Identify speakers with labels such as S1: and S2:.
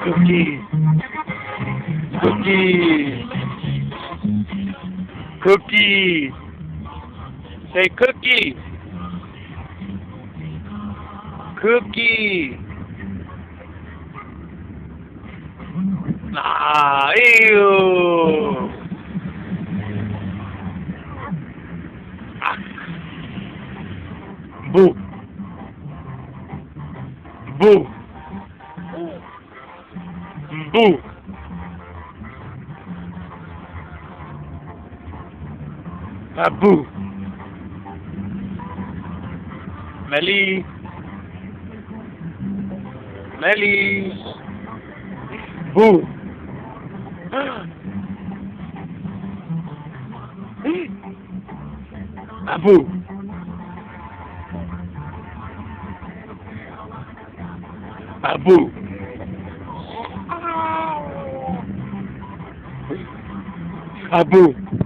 S1: Cookie, cookie, cookie. Say cookie, cookie. Ah, ew. Ah, boo, boo, boo. Boo. Melly, Melly. Boo. Boo. Boo. Boo.